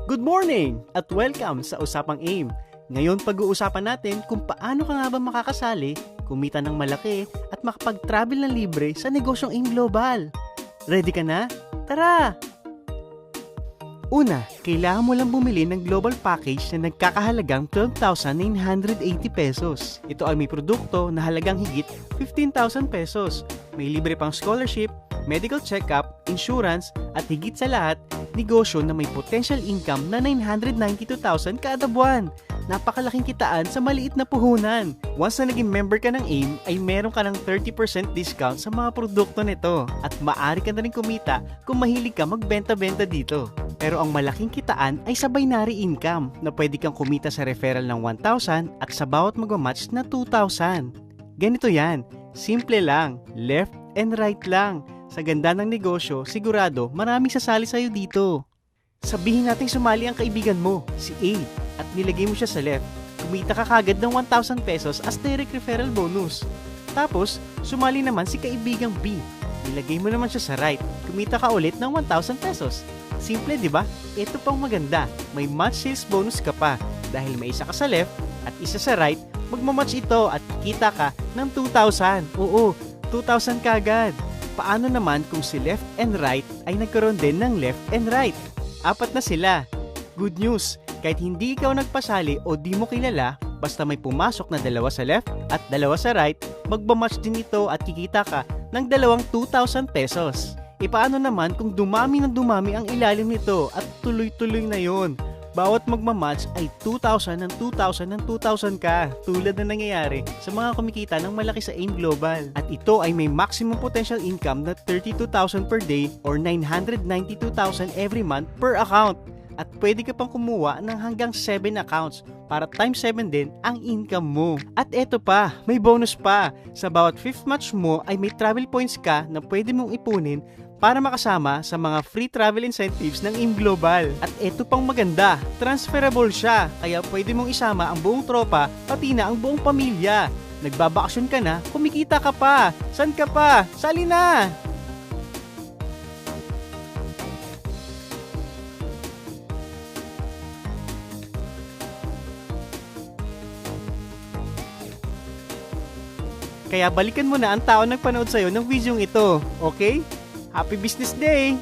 Good morning at welcome sa Usapang AIM. Ngayon pag-uusapan natin kung paano ka nga ba makakasali, kumita ng malaki at makapag-travel ng libre sa negosyong AIM Global. Ready ka na? Tara! Una, kailangan mo lang bumili ng global package na nagkakahalagang 12,980 pesos. Ito ay may produkto na halagang higit 15,000 pesos. May libre pang scholarship, medical check-up, insurance, at higit sa lahat, negosyo na may potential income na 992,000 kada buwan. Napakalaking kitaan sa maliit na puhunan. Once na naging member ka ng AIM, ay meron ka ng 30% discount sa mga produkto nito. At maaari ka na rin kumita kung mahilig ka magbenta-benta dito. Pero ang malaking kitaan ay sa binary income na pwede kang kumita sa referral ng 1,000 at sa bawat magmamatch na 2,000. Ganito yan, simple lang, left and right lang. Sa ganda ng negosyo, sigurado maraming sasali sa'yo dito. Sabihin natin sumali ang kaibigan mo, si A, at nilagay mo siya sa left. Kumita ka kagad ng 1,000 pesos as direct referral bonus. Tapos, sumali naman si kaibigang B. Nilagay mo naman siya sa right. Kumita ka ulit ng 1,000 pesos. Simple, di ba? Ito pang maganda. May match sales bonus ka pa. Dahil may isa ka sa left at isa sa right, magmamatch ito at kikita ka ng 2,000. Oo, 2,000 kagad. Paano naman kung si left and right ay nagkaroon din ng left and right? 4 na sila. Good news, kahit hindi ikaw nagpasali o di mo kilala, basta may pumasok na 2 sa left at 2 sa right, magmamatch din ito at kikita ka ng 2,000 pesos. E paano naman kung dumami ng dumami ang ilalim nito at tuloy-tuloy na yon? Bawat magmamatch ay 2,000 ng 2,000 ng 2,000 ka, tulad na nangyayari sa mga kumikita ng malaki sa AIM Global. At ito ay may maximum potential income na 32,000 per day or 992,000 every month per account. At pwede ka pang kumuha ng hanggang 7 accounts para times 7 din ang income mo. At eto pa, may bonus pa. Sa bawat 5th match mo ay may travel points ka na pwede mong ipunin para makasama sa mga free travel incentives ng AIM Global. At eto pang maganda, transferable siya, kaya pwede mong isama ang buong tropa, pati na ang buong pamilya. Nagbabakasyon ka na, kumikita ka pa. San ka pa? Sali na! Kaya balikan mo na ang tao nagpanood sa'yo ng videong ito, okay? Happy Business Day!